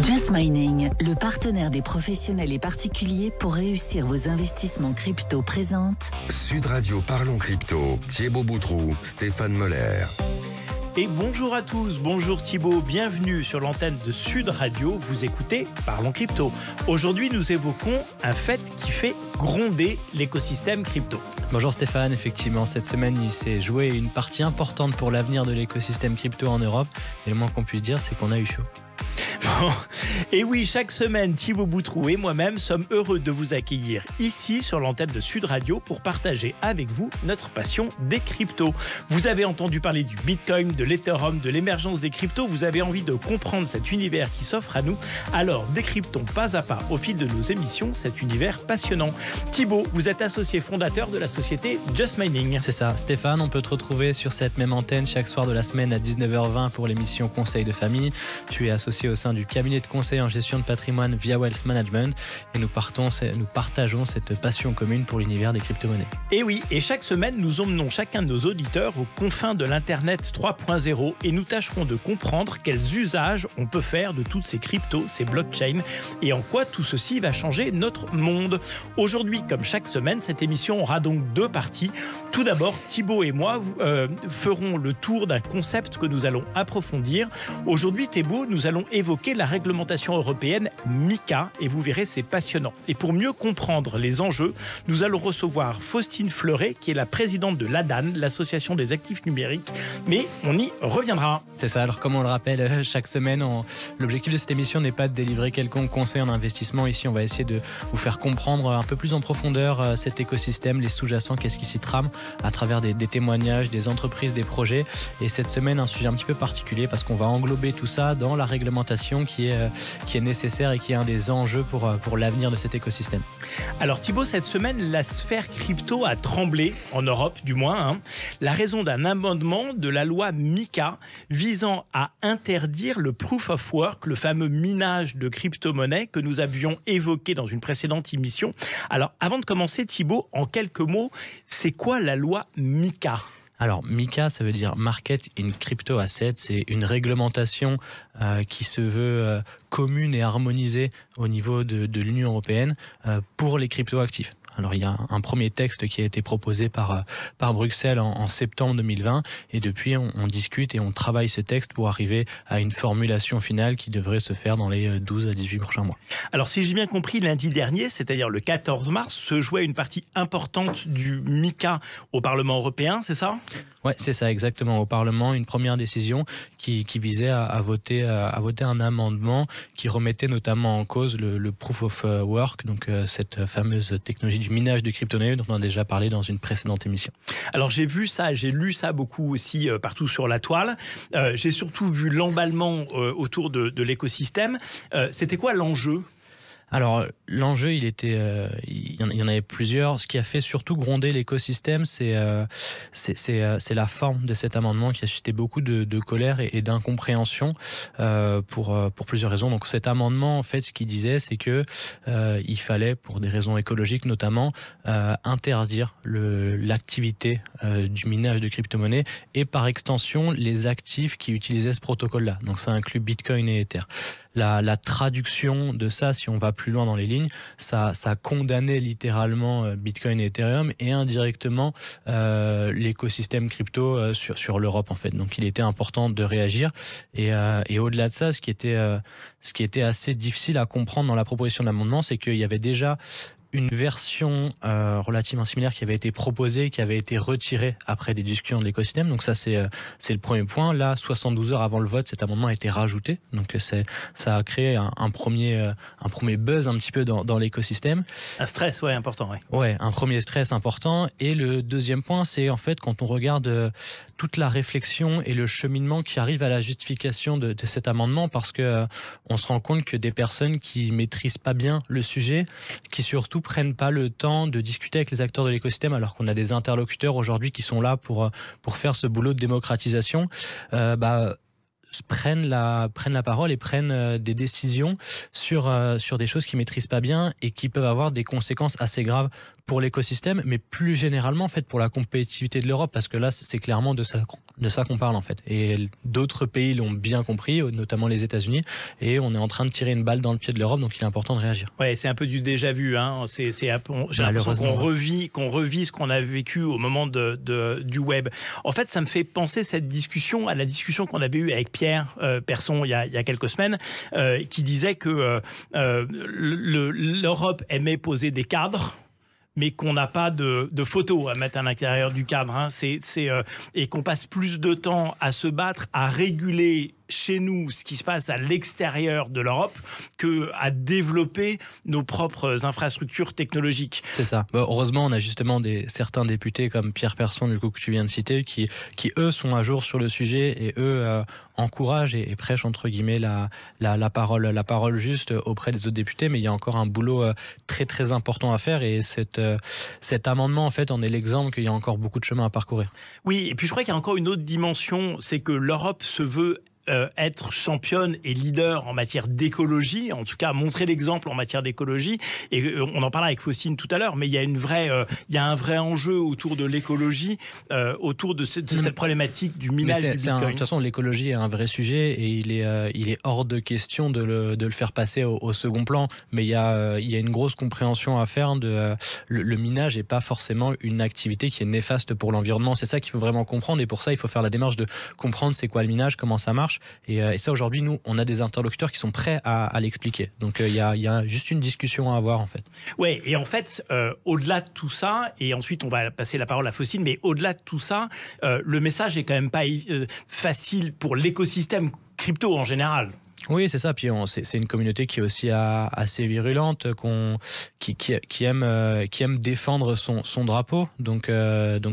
Just Mining, le partenaire des professionnels et particuliers pour réussir vos investissements crypto, présente Sud Radio Parlons Crypto, Thibaut Boutroux, Stéphane Moller. Et bonjour à tous, bonjour Thibaut, bienvenue sur l'antenne de Sud Radio, vous écoutez Parlons Crypto. Aujourd'hui nous évoquons un fait qui fait gronder l'écosystème crypto. Bonjour Stéphane, effectivement cette semaine il s'est joué une partie importante pour l'avenir de l'écosystème crypto en Europe et le moins qu'on puisse dire c'est qu'on a eu chaud. Et oui, chaque semaine, Thibaut Boutroux et moi-même sommes heureux de vous accueillir ici sur l'antenne de Sud Radio pour partager avec vous notre passion des cryptos. Vous avez entendu parler du Bitcoin, de l'Ethereum, de l'émergence des cryptos. Vous avez envie de comprendre cet univers qui s'offre à nous. Alors, décryptons pas à pas au fil de nos émissions cet univers passionnant. Thibaut, vous êtes associé fondateur de la société Just Mining. C'est ça. Stéphane, on peut te retrouver sur cette même antenne chaque soir de la semaine à 19h20 pour l'émission Conseil de famille. Tu es associé au sein du cabinet de conseil en gestion de patrimoine via Wealth Management et nous partageons cette passion commune pour l'univers des crypto-monnaies. Et oui, et chaque semaine, nous emmenons chacun de nos auditeurs aux confins de l'Internet 3.0 et nous tâcherons de comprendre quels usages on peut faire de toutes ces cryptos, ces blockchains et en quoi tout ceci va changer notre monde. Aujourd'hui, comme chaque semaine, cette émission aura donc deux parties. Tout d'abord, Thibaut et moi ferons le tour d'un concept que nous allons approfondir. Aujourd'hui, Thibaut, nous allons évoquer la réglementation européenne MiCA et vous verrez, c'est passionnant. Et pour mieux comprendre les enjeux, nous allons recevoir Faustine Fleuret qui est la présidente de l'ADAN, l'association des actifs numériques, mais on y reviendra. C'est ça, alors comme on le rappelle chaque semaine, l'objectif de cette émission n'est pas de délivrer quelconque conseil en investissement. Ici, on va essayer de vous faire comprendre un peu plus en profondeur cet écosystème, les sous-jacents, qu'est-ce qui s'y trame à travers des témoignages, des entreprises, des projets. Et cette semaine, un sujet un petit peu particulier parce qu'on va englober tout ça dans la réglementation qui est nécessaire et qui est un des enjeux pour l'avenir de cet écosystème. Alors Thibaut, cette semaine, la sphère crypto a tremblé, en Europe du moins, la raison d'un amendement de la loi MiCA visant à interdire le proof of work, le fameux minage de crypto-monnaies que nous avions évoqué dans une précédente émission. Alors avant de commencer Thibaut, en quelques mots, c'est quoi la loi MiCA ? Alors, MiCA, ça veut dire Market in Crypto Assets. C'est une réglementation qui se veut commune et harmonisée au niveau de l'Union européenne pour les crypto-actifs. Alors, il y a un premier texte qui a été proposé par Bruxelles en septembre 2020 et depuis, on discute et on travaille ce texte pour arriver à une formulation finale qui devrait se faire dans les 12 à 18 prochains mois. Alors, si j'ai bien compris, lundi dernier, c'est-à-dire le 14 mars, se jouait une partie importante du MiCA au Parlement européen, c'est ça ? Ouais, c'est ça, exactement. Au Parlement, une première décision qui visait à voter un amendement qui remettait notamment en cause le proof of work, donc cette fameuse technologie du minage de crypto-monnaies dont on a déjà parlé dans une précédente émission. Alors j'ai vu ça, j'ai lu ça beaucoup aussi partout sur la toile. J'ai surtout vu l'emballement autour de l'écosystème. C'était quoi l'enjeu ? Alors, l'enjeu, il y en avait plusieurs. Ce qui a fait surtout gronder l'écosystème, c'est la forme de cet amendement qui a suscité beaucoup de colère et d'incompréhension pour plusieurs raisons. Donc, cet amendement, en fait, ce qu'il disait, c'est que il fallait, pour des raisons écologiques notamment, interdire l'activité du minage de crypto-monnaies et par extension les actifs qui utilisaient ce protocole-là. Donc, ça inclut Bitcoin et Ether. La traduction de ça, si on va plus loin dans les lignes, ça condamnait littéralement Bitcoin et Ethereum et indirectement l'écosystème crypto sur l'Europe en fait. Donc il était important de réagir et au-delà de ça, ce qui était assez difficile à comprendre dans la proposition de l'amendement, c'est qu'il y avait déjà une version relativement similaire qui avait été proposée, qui avait été retirée après des discussions de l'écosystème. Donc ça, c'est le premier point. Là, 72 heures avant le vote, cet amendement a été rajouté. Donc ça a créé un premier buzz un petit peu dans l'écosystème. Un stress, ouais, important. Ouais, un premier stress important. Et le deuxième point, c'est en fait quand on regarde toute la réflexion et le cheminement qui arrive à la justification de cet amendement, parce que on se rend compte que des personnes qui maîtrisent pas bien le sujet, qui surtout prennent pas le temps de discuter avec les acteurs de l'écosystème, alors qu'on a des interlocuteurs aujourd'hui qui sont là pour faire ce boulot de démocratisation, prennent la parole et prennent des décisions sur des choses qu'ils maîtrisent pas bien et qui peuvent avoir des conséquences assez graves pour l'écosystème, mais plus généralement en fait pour la compétitivité de l'Europe, parce que là c'est clairement de ça qu'on parle en fait. Et d'autres pays l'ont bien compris, notamment les États-Unis, et on est en train de tirer une balle dans le pied de l'Europe, donc il est important de réagir. Ouais, c'est un peu du déjà vu. Hein. J'ai l'impression qu'on revit ce qu'on a vécu au moment du web. En fait, ça me fait penser cette discussion à la discussion qu'on avait eue avec Pierre Persson il y a quelques semaines, qui disait que l'Europe aimait poser des cadres, mais qu'on n'a pas de photos à mettre à l'intérieur du cadre. Hein. Et qu'on passe plus de temps à se battre, à réguler chez nous ce qui se passe à l'extérieur de l'Europe qu'à développer nos propres infrastructures technologiques. C'est ça. Heureusement, on a justement certains députés comme Pierre Persson, du coup, que tu viens de citer, qui eux, sont à jour sur le sujet et eux encouragent et prêchent, entre guillemets, la parole juste auprès des autres députés. Mais il y a encore un boulot très, très important à faire et cet amendement, en fait, en est l'exemple qu'il y a encore beaucoup de chemin à parcourir. Oui, et puis je crois qu'il y a encore une autre dimension, c'est que l'Europe se veut être championne et leader en matière d'écologie, en tout cas montrer l'exemple en matière d'écologie. Et on en parlera avec Faustine tout à l'heure, mais il y a un vrai enjeu autour de l'écologie, autour de cette problématique du minage du Bitcoin. De toute façon, l'écologie est un vrai sujet et il est hors de question de le faire passer au second plan. Mais il y a une grosse compréhension à faire le minage n'est pas forcément une activité qui est néfaste pour l'environnement. C'est ça qu'il faut vraiment comprendre et pour ça, il faut faire la démarche de comprendre c'est quoi le minage, comment ça marche. Et ça, aujourd'hui, nous, on a des interlocuteurs qui sont prêts à l'expliquer. Donc, il y a juste une discussion à avoir, en fait. Oui, et en fait, au-delà de tout ça, et ensuite, on va passer la parole à Faustine, mais au-delà de tout ça, le message est quand même pas facile pour l'écosystème crypto en général. Oui, c'est ça. Puis c'est une communauté qui est aussi assez virulente, qui aime défendre son drapeau. Donc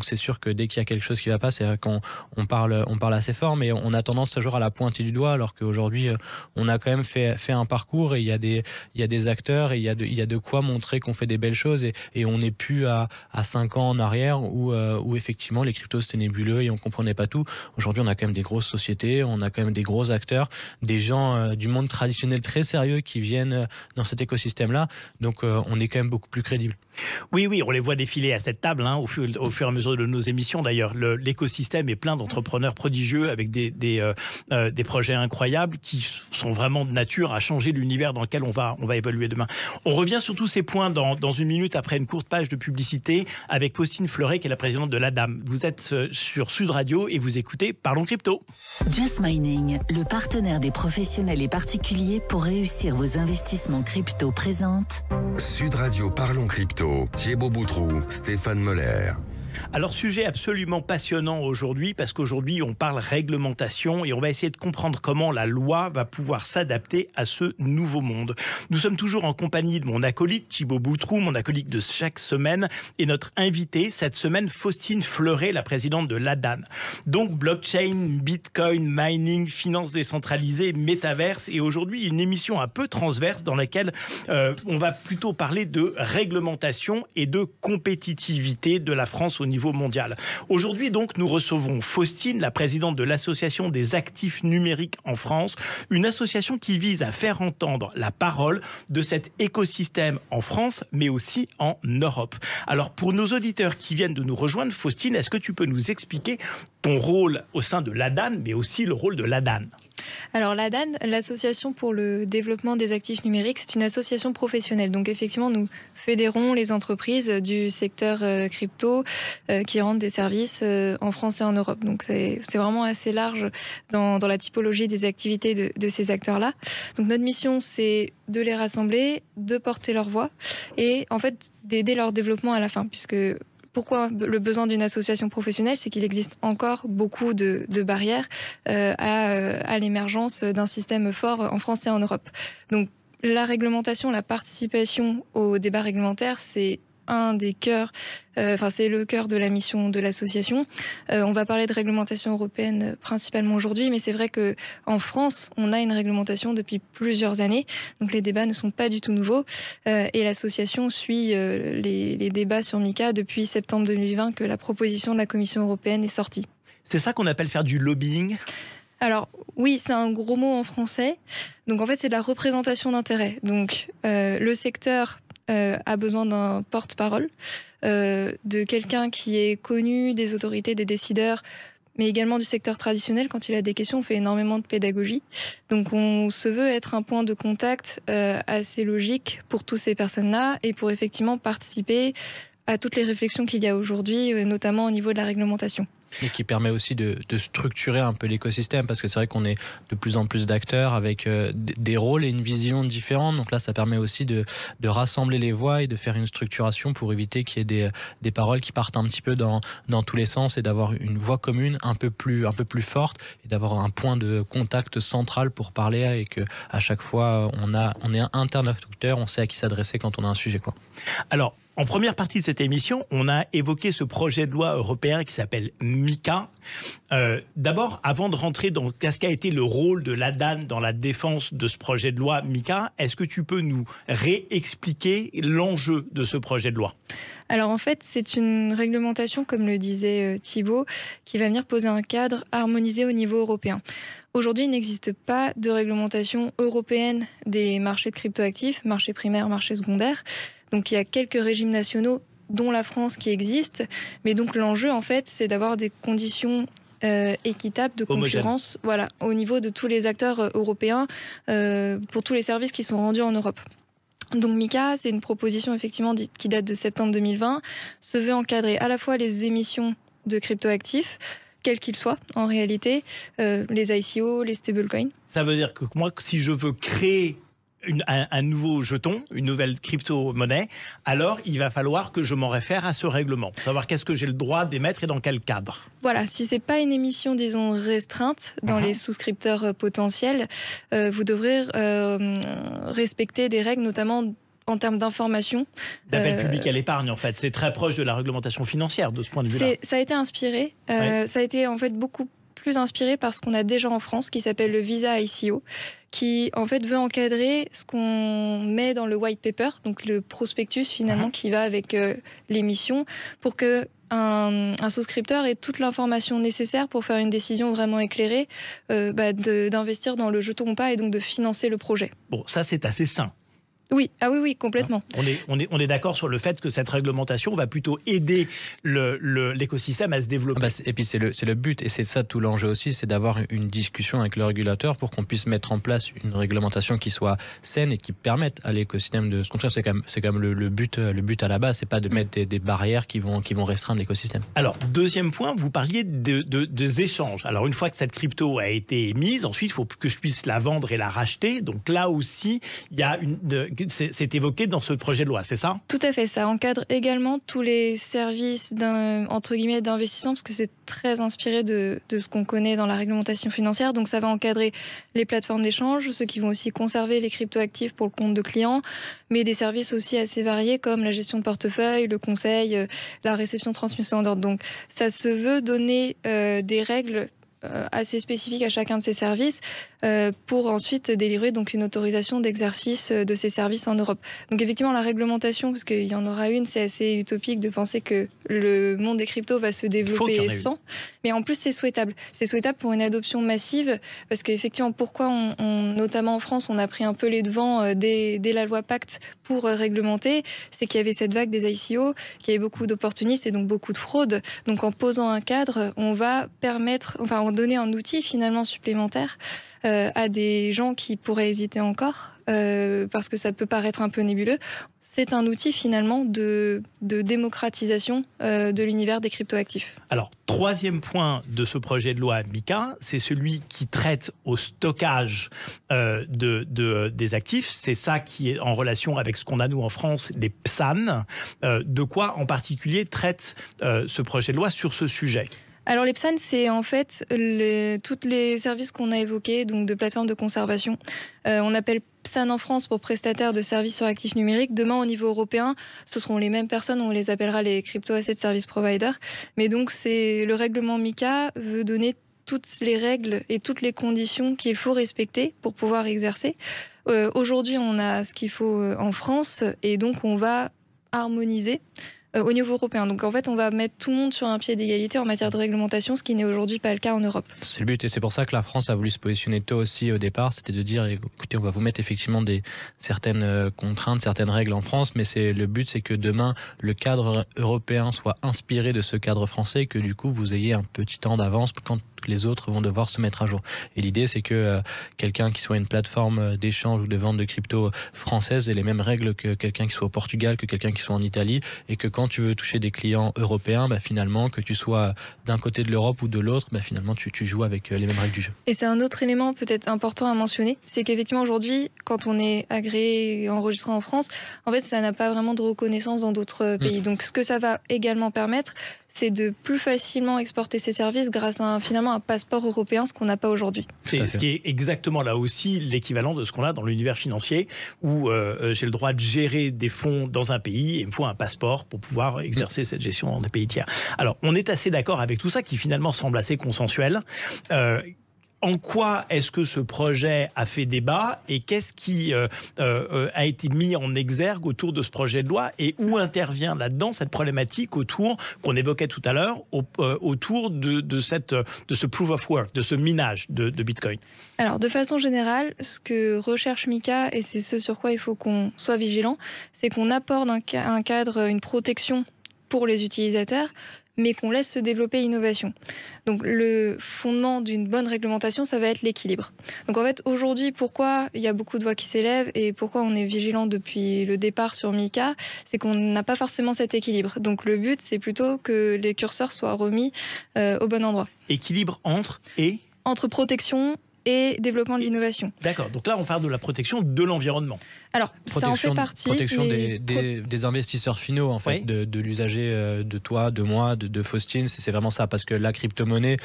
c'est sûr que dès qu'il y a quelque chose qui ne va pas, c'est vrai qu'on parle assez fort, mais on a tendance toujours à la pointer du doigt, alors qu'aujourd'hui on a quand même fait un parcours et il y a des acteurs et il y a de quoi montrer qu'on fait des belles choses et on n'est plus à 5 ans en arrière où effectivement les cryptos c'était nébuleux et on comprenait pas tout. Aujourd'hui, on a quand même des grosses sociétés, on a quand même des gros acteurs, des gens du monde traditionnel très sérieux qui viennent dans cet écosystème-là. Donc, on est quand même beaucoup plus crédible. Oui, on les voit défiler à cette table, hein, au fur et à mesure de nos émissions. D'ailleurs, l'écosystème est plein d'entrepreneurs prodigieux avec des projets incroyables qui sont vraiment de nature à changer l'univers dans lequel on va évoluer demain. On revient sur tous ces points dans une minute après une courte page de publicité avec Faustine Fleuret, qui est la présidente de l'ADAM. Vous êtes sur Sud Radio et vous écoutez Parlons Crypto. Just Mining, le partenaire des professionnels et particuliers pour réussir vos investissements crypto, présente Sud Radio Parlons Crypto. Thibaut Boutroux, Stéphane Moller. Alors, sujet absolument passionnant aujourd'hui, parce qu'aujourd'hui, on parle réglementation et on va essayer de comprendre comment la loi va pouvoir s'adapter à ce nouveau monde. Nous sommes toujours en compagnie de mon acolyte Thibaut Boutroux, mon acolyte de chaque semaine, et notre invitée cette semaine, Faustine Fleuret, la présidente de l'ADAN. Donc, blockchain, bitcoin, mining, finance décentralisée, métaverse, et aujourd'hui, une émission un peu transverse dans laquelle on va plutôt parler de réglementation et de compétitivité de la France au niveau mondial. Aujourd'hui, donc, nous recevons Faustine, la présidente de l'Association des actifs numériques en France, une association qui vise à faire entendre la parole de cet écosystème en France, mais aussi en Europe. Alors, pour nos auditeurs qui viennent de nous rejoindre, Faustine, est-ce que tu peux nous expliquer ton rôle au sein de l'ADAN, mais aussi le rôle de l'ADAN ? Alors l'ADAN, l'Association pour le développement des actifs numériques, c'est une association professionnelle. Donc effectivement, nous fédérons les entreprises du secteur crypto qui rendent des services en France et en Europe. Donc c'est vraiment assez large dans la typologie des activités de ces acteurs-là. Donc notre mission, c'est de les rassembler, de porter leur voix et en fait d'aider leur développement à la fin, puisque pourquoi le besoin d'une association professionnelle, c'est qu'il existe encore beaucoup de barrières à l'émergence d'un système fort en France et en Europe. Donc la réglementation, la participation au débat réglementaire, c'est un des cœurs, c'est le cœur de la mission de l'association. On va parler de réglementation européenne principalement aujourd'hui, mais c'est vrai qu'en France, on a une réglementation depuis plusieurs années, donc les débats ne sont pas du tout nouveaux. Et l'association suit les débats sur MiCA depuis septembre 2020 que la proposition de la Commission européenne est sortie. C'est ça qu'on appelle faire du lobbying ? Alors oui, c'est un gros mot en français. Donc en fait, c'est de la représentation d'intérêts. Donc le secteur a besoin d'un porte-parole, de quelqu'un qui est connu des autorités, des décideurs, mais également du secteur traditionnel. Quand il a des questions, on fait énormément de pédagogie. Donc on se veut être un point de contact assez logique pour toutes ces personnes-là et pour effectivement participer à toutes les réflexions qu'il y a aujourd'hui, notamment au niveau de la réglementation. Et qui permet aussi de structurer un peu l'écosystème, parce que c'est vrai qu'on est de plus en plus d'acteurs avec des rôles et une vision différente. Donc là, ça permet aussi de rassembler les voix et de faire une structuration pour éviter qu'il y ait des paroles qui partent un petit peu dans tous les sens, et d'avoir une voix commune un peu plus forte, et d'avoir un point de contact central pour parler, et que à chaque fois on est un interlocuteur, on sait à qui s'adresser quand on a un sujet, quoi. Alors, en première partie de cette émission, on a évoqué ce projet de loi européen qui s'appelle MiCA. D'abord, avant de rentrer dans ce qu'a été le rôle de l'ADAN dans la défense de ce projet de loi MiCA, est-ce que tu peux nous réexpliquer l'enjeu de ce projet de loi ? Alors en fait, c'est une réglementation, comme le disait Thibaut, qui va venir poser un cadre harmonisé au niveau européen. Aujourd'hui, il n'existe pas de réglementation européenne des marchés de cryptoactifs, marché primaire, marché secondaire. Donc il y a quelques régimes nationaux, dont la France, qui existent. Mais donc l'enjeu, en fait, c'est d'avoir des conditions équitables de concurrence, voilà, au niveau de tous les acteurs européens, pour tous les services qui sont rendus en Europe. Donc MiCA, c'est une proposition effectivement qui date de septembre 2020, se veut encadrer à la fois les émissions de cryptoactifs, quels qu'ils soient en réalité, les ICO, les stablecoins. Ça veut dire que moi, si je veux créer un nouveau jeton, une nouvelle crypto-monnaie, alors il va falloir que je m'en réfère à ce règlement, pour savoir qu'est-ce que j'ai le droit d'émettre et dans quel cadre. Voilà, si ce n'est pas une émission, disons, restreinte dans les souscripteurs potentiels, vous devrez respecter des règles, notamment en termes d'information. D'appel public à l'épargne, en fait. C'est très proche de la réglementation financière, de ce point de vue-là. Ça a été inspiré. Ça a été, en fait, beaucoup plus inspiré par ce qu'on a déjà en France, qui s'appelle le Visa ICO, qui en fait veut encadrer ce qu'on met dans le white paper, donc le prospectus finalement qui va avec l'émission, pour que un souscripteur ait toute l'information nécessaire pour faire une décision vraiment éclairée, d'investir dans le jeton ou pas, et donc de financer le projet. Bon, ça c'est assez sain. Oui, oui, complètement. On est d'accord sur le fait que cette réglementation va plutôt aider l'écosystème à se développer. Et puis c'est le but, et c'est ça tout l'enjeu aussi, c'est d'avoir une discussion avec le régulateur pour qu'on puisse mettre en place une réglementation qui soit saine et qui permette à l'écosystème de se construire. C'est quand même le but à la base, c'est pas de mettre des barrières qui vont restreindre l'écosystème. Alors, deuxième point, vous parliez des échanges. Alors, une fois que cette crypto a été émise, ensuite, il faut que je puisse la vendre et la racheter. Donc là aussi, il y a c'est évoqué dans ce projet de loi, c'est ça ? Tout à fait, ça encadre également tous les services entre guillemets d'investissement, parce que c'est très inspiré de ce qu'on connaît dans la réglementation financière. Donc ça va encadrer les plateformes d'échange, ceux qui vont aussi conserver les cryptoactifs pour le compte de clients, mais des services aussi assez variés comme la gestion de portefeuille, le conseil, la réception, transmission d'ordre. Donc ça se veut donner des règles assez spécifiques à chacun de ces services pour ensuite délivrer donc une autorisation d'exercice de ces services en Europe. Donc effectivement la réglementation, parce qu'il y en aura une, c'est assez utopique de penser que le monde des cryptos va se développer sans, mais en plus c'est souhaitable. C'est souhaitable pour une adoption massive, parce qu'effectivement pourquoi notamment en France on a pris un peu les devants dès la loi Pacte pour réglementer, c'est qu'il y avait cette vague des ICO, qu'il y avait beaucoup d'opportunistes et donc beaucoup de fraudes. Donc en posant un cadre, on va donner un outil finalement supplémentaire à des gens qui pourraient hésiter encore, parce que ça peut paraître un peu nébuleux. C'est un outil finalement de démocratisation de l'univers des cryptoactifs. Alors, troisième point de ce projet de loi MiCA, c'est celui qui traite au stockage des actifs. C'est ça qui est en relation avec ce qu'on a nous en France, les PSAN. De quoi en particulier traite ce projet de loi sur ce sujet ? Alors les PSAN, c'est en fait tous les services qu'on a évoqués, donc de plateformes de conservation. On appelle PSAN en France pour prestataires de services sur actifs numériques. Demain, au niveau européen, ce seront les mêmes personnes, on les appellera les Crypto Asset Service Providers. Mais donc, le règlement MiCA veut donner toutes les règles et toutes les conditions qu'il faut respecter pour pouvoir exercer. Aujourd'hui, on a ce qu'il faut en France, et donc on va harmoniser au niveau européen. Donc en fait, on va mettre tout le monde sur un pied d'égalité en matière de réglementation, ce qui n'est aujourd'hui pas le cas en Europe. C'est le but, et c'est pour ça que la France a voulu se positionner tôt aussi au départ, c'était de dire, écoutez, on va vous mettre effectivement certaines contraintes, certaines règles en France, mais le but, c'est que demain, le cadre européen soit inspiré de ce cadre français, et que du coup, vous ayez un petit temps d'avance quand les autres vont devoir se mettre à jour. Et l'idée, c'est que quelqu'un qui soit une plateforme d'échange ou de vente de crypto française ait les mêmes règles que quelqu'un qui soit au Portugal, que quelqu'un qui soit en Italie, et que quand tu veux toucher des clients européens, finalement, que tu sois d'un côté de l'Europe ou de l'autre, finalement, tu joues avec les mêmes règles du jeu. Et c'est un autre élément peut-être important à mentionner, c'est qu'effectivement aujourd'hui, quand on est agréé et enregistré en France, en fait, ça n'a pas vraiment de reconnaissance dans d'autres pays. Donc, ce que ça va également permettre, c'est de plus facilement exporter ses services grâce à finalement un passeport européen, ce qu'on n'a pas aujourd'hui. C'est ce qui est exactement là aussi l'équivalent de ce qu'on a dans l'univers financier, où j'ai le droit de gérer des fonds dans un pays et il me faut un passeport pour pouvoir exercer cette gestion dans des pays tiers. Alors, on est assez d'accord avec tout ça qui finalement semble assez consensuel. En quoi est-ce que ce projet a fait débat et qu'est-ce qui a été mis en exergue autour de ce projet de loi et où intervient là-dedans cette problématique autour, qu'on évoquait tout à l'heure, autour de ce proof of work, de ce minage de Bitcoin? Alors, de façon générale, ce que recherche MiCA, et c'est ce sur quoi il faut qu'on soit vigilant, c'est qu'on apporte un cadre, une protection pour les utilisateurs, mais qu'on laisse se développer l'innovation. Donc le fondement d'une bonne réglementation, ça va être l'équilibre. Donc en fait, aujourd'hui, pourquoi il y a beaucoup de voix qui s'élèvent et pourquoi on est vigilant depuis le départ sur MiCA, c'est qu'on n'a pas forcément cet équilibre. Donc le but, c'est plutôt que les curseurs soient remis au bon endroit. Équilibre entre protection et développement de l'innovation. D'accord, donc là on parle de la protection de l'environnement. Alors, ça en fait partie. Protection des investisseurs finaux, en fait, oui. de l'usager, de toi, de moi, de Faustine, c'est vraiment ça. Parce que la crypto-monnaie,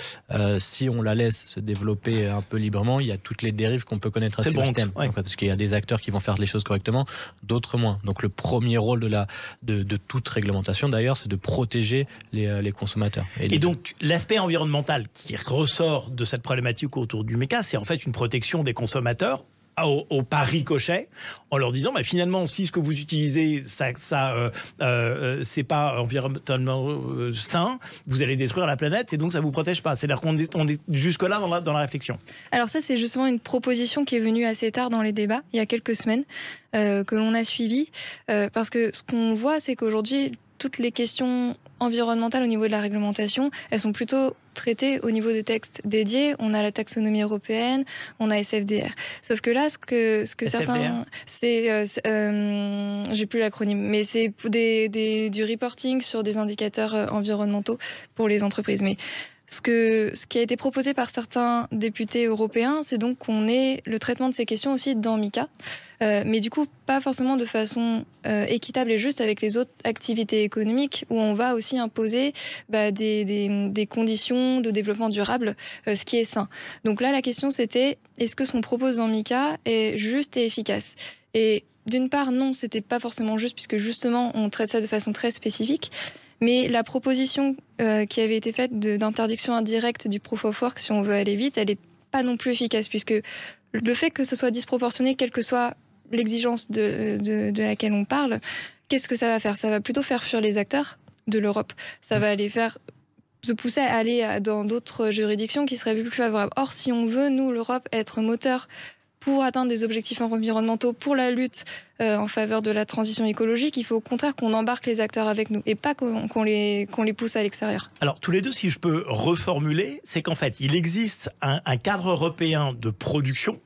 si on la laisse se développer un peu librement, il y a toutes les dérives qu'on peut connaître à ce système. Ouais. Parce qu'il y a des acteurs qui vont faire les choses correctement, d'autres moins. Donc le premier rôle de toute réglementation, d'ailleurs, c'est de protéger les consommateurs. Et donc, l'aspect environnemental qui ressort de cette problématique autour du MiCA, c'est en fait une protection des consommateurs au par ricochet, en leur disant finalement, si ce que vous utilisez, c'est pas environnementalement sain, vous allez détruire la planète et donc ça vous protège pas. C'est-à-dire qu'on est jusque-là dans la réflexion. Alors ça, c'est justement une proposition qui est venue assez tard dans les débats, il y a quelques semaines, que l'on a suivi, parce que ce qu'on voit, c'est qu'aujourd'hui, toutes les questions environnementales au niveau de la réglementation, elles sont plutôt traitées au niveau de textes dédiés. On a la taxonomie européenne, on a SFDR. Sauf que là, ce que certains... C'est... j'ai plus l'acronyme, mais c'est du reporting sur des indicateurs environnementaux pour les entreprises. Mais ce qui a été proposé par certains députés européens, c'est donc qu'on ait le traitement de ces questions aussi dans MiCA, mais du coup pas forcément de façon équitable et juste avec les autres activités économiques où on va aussi imposer des conditions de développement durable, ce qui est sain. Donc là, la question c'était, est-ce que ce qu'on propose dans MiCA est juste et efficace ? Et d'une part, non, c'était pas forcément juste puisque justement on traite ça de façon très spécifique. Mais la proposition qui avait été faite d'interdiction indirecte du proof of work, si on veut aller vite, elle n'est pas non plus efficace, puisque le fait que ce soit disproportionné, quelle que soit l'exigence de laquelle on parle, qu'est-ce que ça va faire ? Ça va plutôt faire fuir les acteurs de l'Europe. Ça va les faire se pousser à aller dans d'autres juridictions qui seraient plus favorables. Or, si on veut, nous, l'Europe, être moteur pour atteindre des objectifs environnementaux, pour la lutte en faveur de la transition écologique, il faut au contraire qu'on embarque les acteurs avec nous et pas qu'on les pousse à l'extérieur. Alors, tous les deux, si je peux reformuler, c'est qu'en fait, il existe un cadre européen de production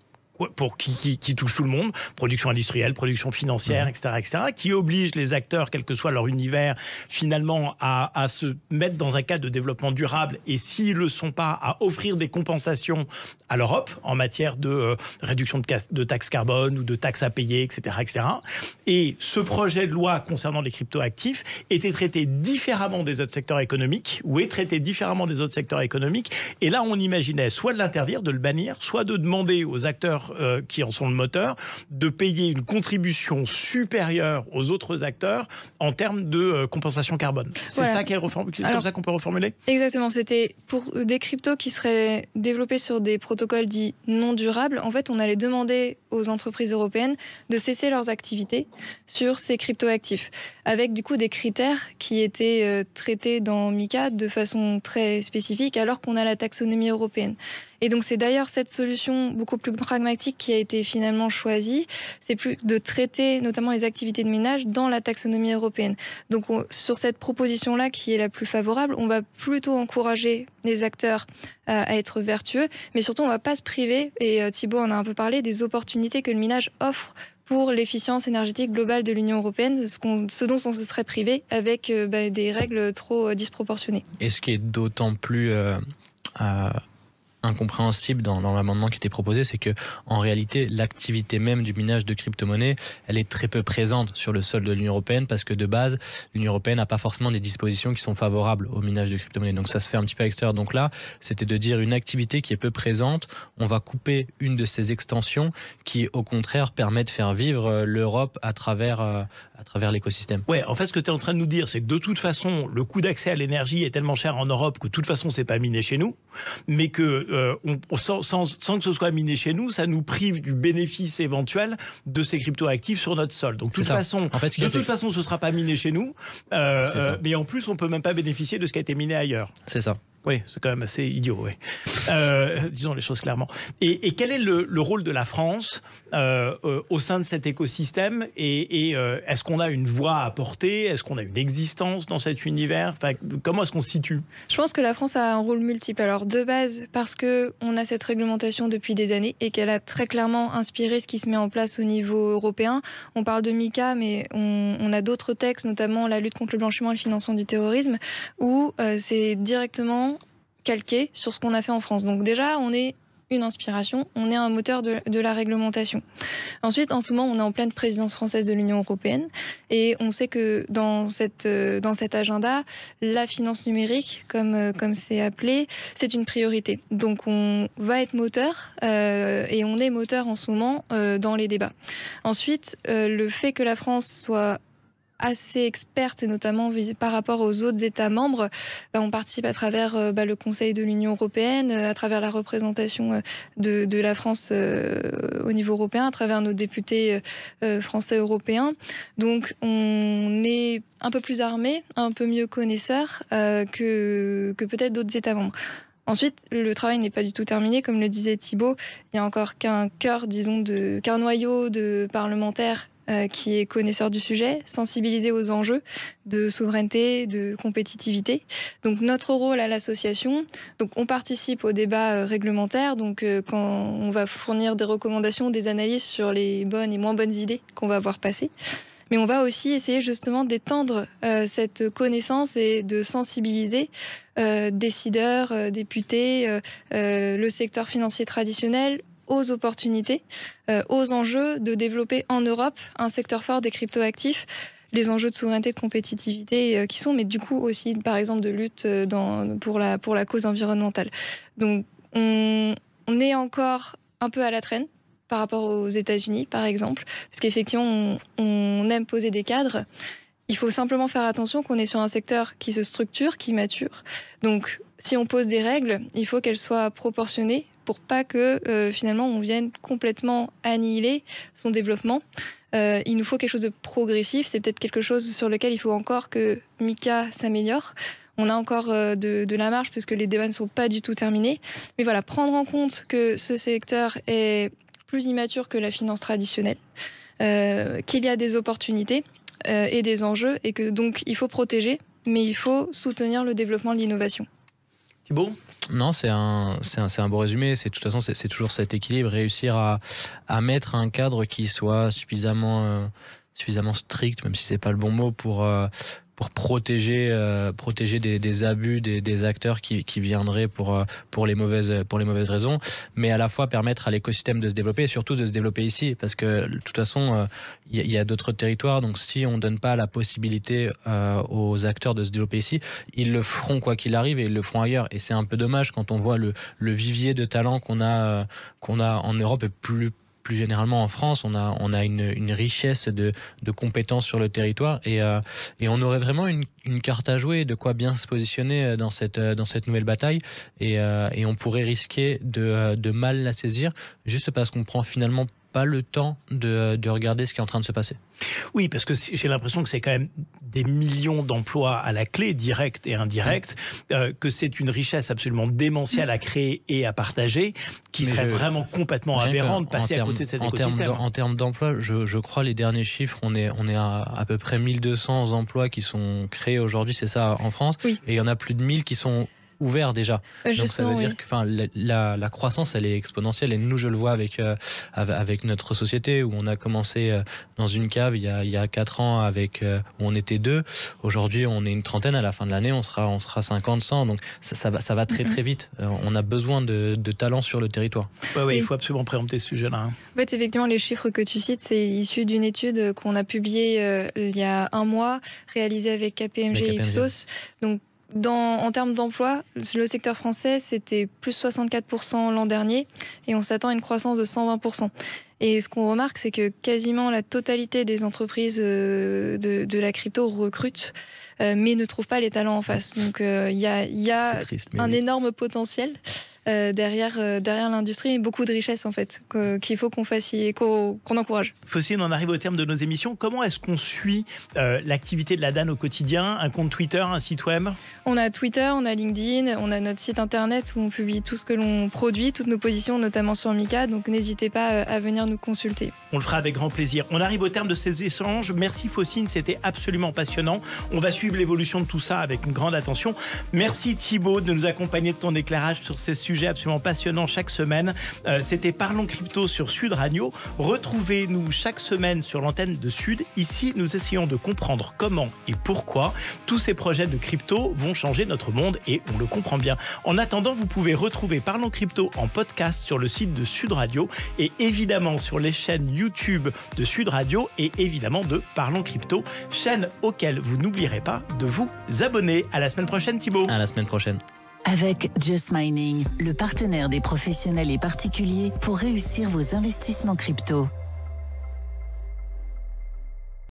pour qui touche tout le monde, production industrielle, production financière, etc., qui oblige les acteurs, quel que soit leur univers, finalement, à se mettre dans un cadre de développement durable et s'ils ne le sont pas, à offrir des compensations à l'Europe en matière de réduction de taxes carbone ou de taxes à payer, etc., etc. Et ce projet de loi concernant les cryptoactifs était traité différemment des autres secteurs économiques ou est traité différemment des autres secteurs économiques. Et là, on imaginait soit de l'interdire, de le bannir, soit de demander aux acteurs acteurs qui en sont le moteur de payer une contribution supérieure aux autres acteurs en termes de compensation carbone. C'est ça comme ça qu'on peut reformuler? Exactement, c'était pour des cryptos qui seraient développés sur des protocoles dits non durables. En fait, on allait demander aux entreprises européennes de cesser leurs activités sur ces cryptoactifs, avec du coup des critères qui étaient traités dans MiCA de façon très spécifique, alors qu'on a la taxonomie européenne. Et donc c'est d'ailleurs cette solution beaucoup plus pragmatique qui a été finalement choisie, c'est plus de traiter notamment les activités de minage dans la taxonomie européenne. Donc sur cette proposition-là qui est la plus favorable, on va plutôt encourager les acteurs à être vertueux, mais surtout on ne va pas se priver, et Thibaut en a un peu parlé, des opportunités que le minage offre pour l'efficience énergétique globale de l'Union européenne, ce dont on se serait privé avec des règles trop disproportionnées. Et ce qui est d'autant plus incompréhensible dans l'amendement qui était proposé, c'est que en réalité l'activité même du minage de crypto-monnaies, elle est très peu présente sur le sol de l'Union européenne, parce que de base l'Union européenne n'a pas forcément des dispositions qui sont favorables au minage de crypto-monnaies, donc ça se fait un petit peu à l'extérieur. Donc là c'était de dire une activité qui est peu présente, on va couper une de ces extensions qui au contraire permet de faire vivre l'Europe à travers l'écosystème. Ouais, en fait ce que tu es en train de nous dire, c'est que de toute façon le coût d'accès à l'énergie est tellement cher en Europe que de toute façon c'est pas miné chez nous, mais que sans que ce soit miné chez nous, ça nous prive du bénéfice éventuel de ces cryptoactifs sur notre sol. Donc de toute façon, ce ne sera pas miné chez nous, mais en plus, on ne peut même pas bénéficier de ce qui a été miné ailleurs. C'est ça. Oui, c'est quand même assez idiot, oui. Disons les choses clairement. Et quel est le rôle de la France au sein de cet écosystème, et est-ce qu'on a une voix à porter? Est-ce qu'on a une existence dans cet univers? Enfin, comment est-ce qu'on se situe? Je pense que la France a un rôle multiple. Alors de base, parce qu'on a cette réglementation depuis des années et qu'elle a très clairement inspiré ce qui se met en place au niveau européen. On parle de MiCA, mais on a d'autres textes, notamment la lutte contre le blanchiment et le financement du terrorisme, où c'est directement calqué sur ce qu'on a fait en France. Donc déjà, on est une inspiration, on est un moteur de la réglementation. Ensuite, en ce moment, on est en pleine présidence française de l'Union européenne, et on sait que dans cet agenda, la finance numérique, comme c'est appelé, c'est une priorité. Donc on va être moteur, et on est moteur en ce moment dans les débats. Ensuite, le fait que la France soit assez experte, et notamment par rapport aux autres États membres, on participe à travers le Conseil de l'Union européenne, à travers la représentation de la France au niveau européen, à travers nos députés français européens. Donc on est un peu plus armés, un peu mieux connaisseurs que peut-être d'autres États membres. Ensuite, le travail n'est pas du tout terminé. Comme le disait Thibaut, il n'y a encore qu'un noyau de parlementaires qui est connaisseur du sujet, sensibilisé aux enjeux de souveraineté, de compétitivité. Donc notre rôle à l'association, donc on participe au débat réglementaire, donc quand on va fournir des recommandations, des analyses sur les bonnes et moins bonnes idées qu'on va voir passer. Mais on va aussi essayer justement d'étendre cette connaissance et de sensibiliser décideurs, députés, le secteur financier traditionnel, aux opportunités, aux enjeux de développer en Europe un secteur fort des cryptoactifs, les enjeux de souveraineté, de compétitivité qui sont, mais du coup aussi par exemple de lutte pour la cause environnementale. Donc on est encore un peu à la traîne par rapport aux États-Unis par exemple, parce qu'effectivement on aime poser des cadres. Il faut simplement faire attention qu'on est sur un secteur qui se structure, qui mature. Donc si on pose des règles, il faut qu'elles soient proportionnées pour pas que finalement on vienne complètement annihiler son développement. Il nous faut quelque chose de progressif, c'est peut-être quelque chose sur lequel il faut encore que MiCA s'améliore. On a encore de la marge puisque les débats ne sont pas du tout terminés. Mais voilà, prendre en compte que ce secteur est plus immature que la finance traditionnelle, qu'il y a des opportunités et des enjeux, et que donc il faut protéger, mais il faut soutenir le développement de l'innovation. Thibaut ? Non, c'est un beau résumé. De toute façon, c'est toujours cet équilibre, réussir à mettre un cadre qui soit suffisamment strict, même si c'est pas le bon mot, pour protéger des abus des acteurs qui viendraient pour les mauvaises raisons, mais à la fois permettre à l'écosystème de se développer et surtout de se développer ici, parce que de toute façon il y a d'autres territoires, donc si on donne pas la possibilité aux acteurs de se développer ici, ils le feront quoi qu'il arrive et ils le feront ailleurs, et c'est un peu dommage quand on voit le vivier de talent qu'on a en Europe et plus généralement en France. On a une richesse de compétences sur le territoire, et on aurait vraiment une carte à jouer, de quoi bien se positionner dans cette nouvelle bataille, et on pourrait risquer de mal la saisir juste parce qu'on prend finalement pas le temps de regarder ce qui est en train de se passer. Oui, parce que j'ai l'impression que c'est quand même des millions d'emplois à la clé, directs et indirects, que c'est une richesse absolument démentielle à créer et à partager, qui serait vraiment complètement aberrant de passer à côté de cet écosystème. En termes d'emploi, je crois les derniers chiffres, on est à peu près 1200 emplois qui sont créés aujourd'hui, c'est ça, en France, oui. Et il y en a plus de 1000 qui sont ouvert déjà. Donc ça veut dire que la croissance elle est exponentielle, et nous je le vois avec notre société où on a commencé dans une cave il y a 4 ans où on était 2. Aujourd'hui on est une trentaine, à la fin de l'année on sera 50, 100, donc ça va très très vite. On a besoin de talents sur le territoire. Ouais, il faut absolument préempter ce sujet-là. En fait, effectivement, les chiffres que tu cites, c'est issu d'une étude qu'on a publiée il y a 1 mois, réalisée avec KPMG et Ipsos. Donc en termes d'emploi, le secteur français, c'était plus 64% l'an dernier, et on s'attend à une croissance de 120%. Et ce qu'on remarque, c'est que quasiment la totalité des entreprises de la crypto recrutent, mais ne trouvent pas les talents en face. Donc il y a triste, un énorme potentiel derrière l'industrie, et beaucoup de richesses en fait, qu'il faut qu'on encourage. Faucine, on arrive au terme de nos émissions. Comment est-ce qu'on suit l'activité de la DAN au quotidien? Un compte Twitter, un site web? On a Twitter, on a LinkedIn, on a notre site internet où on publie tout ce que l'on produit, toutes nos positions, notamment sur Mika, donc n'hésitez pas à venir nous consulter. On le fera avec grand plaisir. On arrive au terme de ces échanges. Merci Faucine, c'était absolument passionnant. On va suivre l'évolution de tout ça avec une grande attention. Merci Thibaut de nous accompagner de ton éclairage sur ces sujets absolument passionnants chaque semaine. C'était Parlons Crypto sur Sud Radio. Retrouvez-nous chaque semaine sur l'antenne de Sud. Ici, nous essayons de comprendre comment et pourquoi tous ces projets de crypto vont changer notre monde, et on le comprend bien. En attendant, vous pouvez retrouver Parlons Crypto en podcast sur le site de Sud Radio, et évidemment sur les chaînes YouTube de Sud Radio et évidemment de Parlons Crypto, chaîne auxquelles vous n'oublierez pas de vous abonner. À la semaine prochaine, Thibaut. À la semaine prochaine. Avec Just Mining, le partenaire des professionnels et particuliers pour réussir vos investissements crypto.